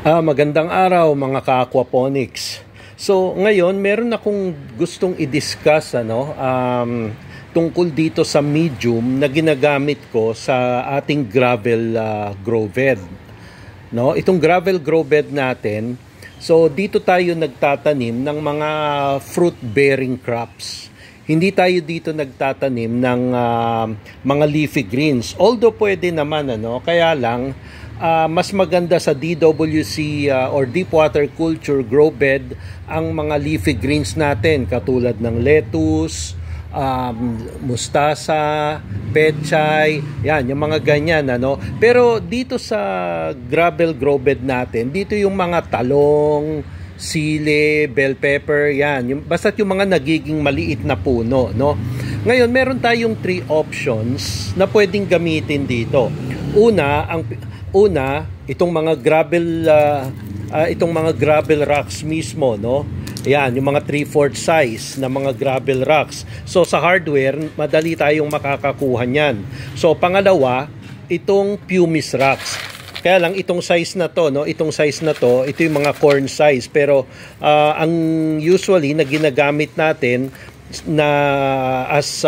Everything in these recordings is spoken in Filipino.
Magandang araw mga ka-aquaponics. So ngayon meron akong gustong i-discuss tungkol dito sa medium na ginagamit ko sa ating gravel grow bed. No, itong gravel grow bed natin, so dito tayo nagtatanim ng mga fruit bearing crops. Hindi tayo dito nagtatanim ng mga leafy greens. Although pwede naman kaya lang mas maganda sa DWC or deep water culture grow bed ang mga leafy greens natin katulad ng lettuce, mustasa, pechay, yan, yung mga ganyan Pero dito sa gravel grow bed natin, dito yung mga talong, sili, bell pepper, yan, basta't yung mga nagiging maliit na puno, Ngayon, meron tayong 3 options na pwedeng gamitin dito. Una, itong mga gravel rocks mismo, Ayan, yung mga 3/4 size na mga gravel rocks. So sa hardware, madali tayong makakakuha niyan. So pangalawa, itong pumice rocks. Kaya lang itong size na to, ito yung mga corn size, pero ang usually na ginagamit natin na as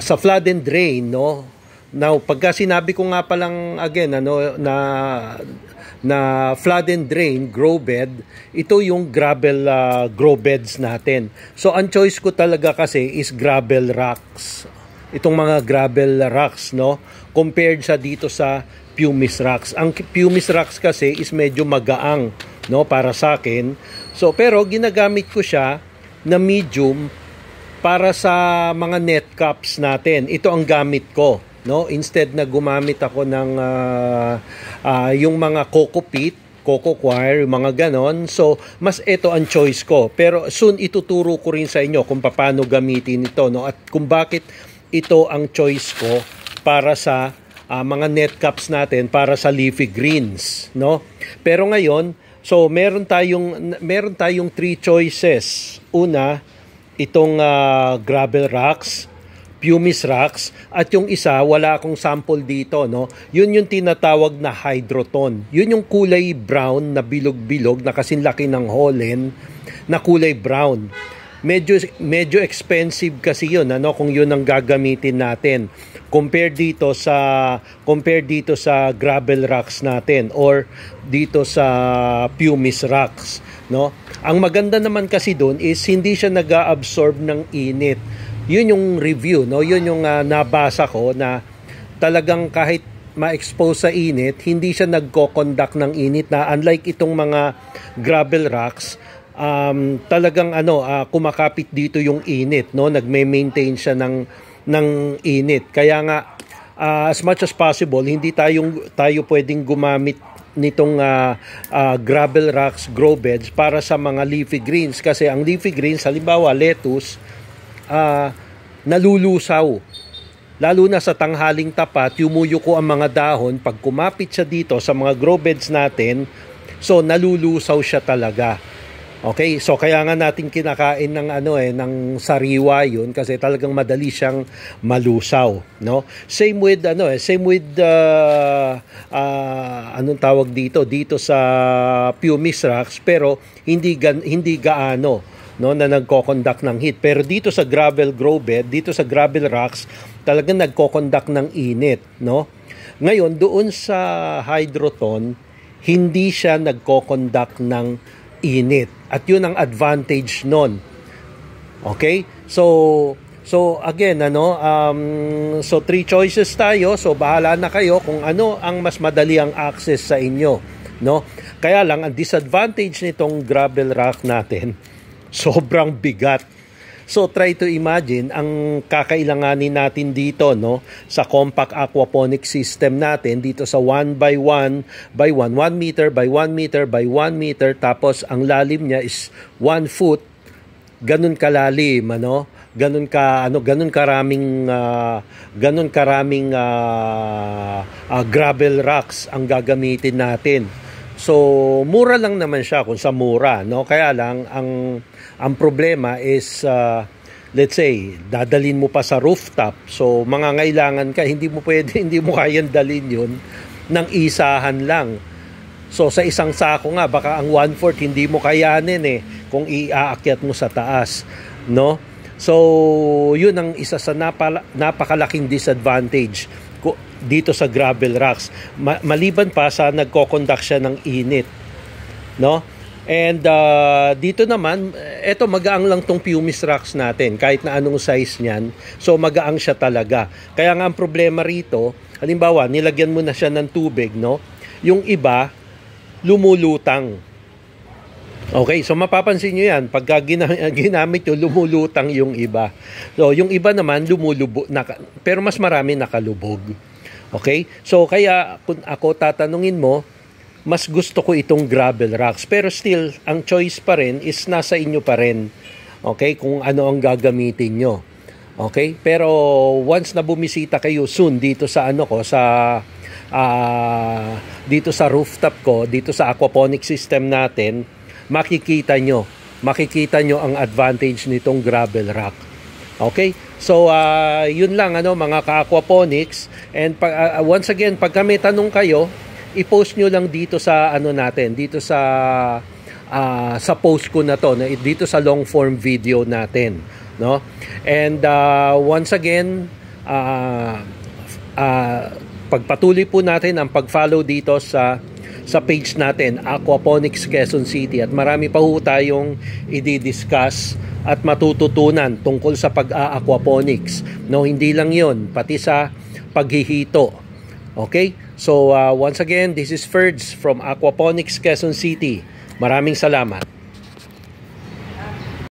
sa flood and drain, Now, pagka sinabi ko nga palang again na flood and drain grow bed, ito yung gravel grow beds natin. So ang choice ko talaga kasi is gravel rocks. Itong mga gravel rocks, compared sa dito sa pumice rocks. Ang pumice rocks kasi is medyo magaang, para sa akin. So pero ginagamit ko siya na medium para sa mga net cups natin. Ito ang gamit ko. Instead na gumamit ako ng yung mga coco pit, coco coir, yung mga ganon. So, mas ito ang choice ko. Pero soon ituturo ko rin sa inyo kung paano gamitin ito, at kung bakit ito ang choice ko para sa mga net cups natin, para sa leafy greens, Pero ngayon, so meron tayong 3 choices. Una, itong gravel rocks, pumice rocks, at yung isa, wala akong sample dito, Yun yung tinatawag na hydroton. Yun yung kulay brown na bilog-bilog, na kasing laki ng holland, na kulay brown. Medyo expensive kasi yun, kung yun ang gagamitin natin. Compare dito sa gravel rocks natin or dito sa pumice rocks, Ang maganda naman kasi doon is hindi siya nag-a-absorb ng init. Yun yung review, Yun yung nabasa ko na talagang kahit ma-expose sa init, hindi siya nagko-conduct ng init na unlike itong mga gravel rocks, talagang kumakapit dito yung init, Nagme-maintain siya ng init. Kaya nga as much as possible, hindi tayo pwedeng gumamit nitong gravel rocks grow beds para sa mga leafy greens kasi ang leafy greens, halimbawa lettuce, nalulusaw. Lalo na sa tanghaling tapat, yumuyuko ang mga dahon. Pag kumapit siya dito sa mga grow beds natin, so nalulusaw siya talaga. Okay? So kaya nga natin kinakain ng ng sariwa yun kasi talagang madali siyang malusaw, Same with anong tawag dito sa pumice rocks, pero hindi gaano na nagko-conduct ng heat. Pero dito sa gravel grow bed, dito sa gravel rocks, talagang nagko-conduct ng init, Ngayon, doon sa hydroton, hindi siya nagko-conduct ng init. At yun ang advantage nun. Okay? So again, so 3 choices tayo. So bahala na kayo kung ano ang mas madali ang access sa inyo, Kaya lang ang disadvantage nitong gravel rock natin, sobrang bigat. So try to imagine ang kakailanganin natin dito sa compact aquaponic system natin dito sa 1 by 1 by 1 meter by 1 meter by 1 meter, tapos ang lalim niya is 1 foot. Ganun kalalim, ganun karaming gravel rocks ang gagamitin natin. So, mura lang naman siya kung sa mura, Kaya lang, ang problema is, let's say, dadalin mo pa sa rooftop. So, mangangailangan ka, hindi mo kayang dalin yun ng isahan lang. So sa isang sako nga, baka ang 1/4 hindi mo kayanin kung iaakyat mo sa taas, no? So yun ang isa sa napakalaking disadvantage dito sa gravel rocks. Maliban pa sa nagko-conduct siya ng init, no? And dito naman, eto magaang lang tong pumice rocks natin, kahit na anong size niyan. So magaang siya talaga. Kaya nga ang problema rito, halimbawa, nilagyan mo na siya ng tubig, no? Yung iba, lumulutang. Okay, so mapapansin nyo yan, pagka ginamit nyo, lumulutang yung iba. So yung iba naman, lumulubog, pero mas marami nakalubog. Okay, so kaya kung ako tatanungin mo, mas gusto ko itong gravel rocks. Pero still, ang choice pa rin is nasa inyo pa rin. Okay? Kung ano ang gagamitin nyo. Okay? Pero once na bumisita kayo soon dito sa dito sa rooftop ko, dito sa aquaponic system natin, makikita nyo ang advantage nitong gravel rock. Okay? So, yun lang mga ka-aquaponics. And once again, pag may tanong kayo, i-post nyo lang dito sa dito sa post ko na to, dito sa long form video natin, no? And once again, pagpatuloy po natin ang pag-follow dito sa page natin, Aquaponics Quezon City, at marami pa po tayong i-discuss at matututunan tungkol sa pag-aquaponics, no? Hindi lang 'yon, pati sa paghihito. Okay? So once again, this is Ferds from Aquaponics Quezon City. Maraming salamat.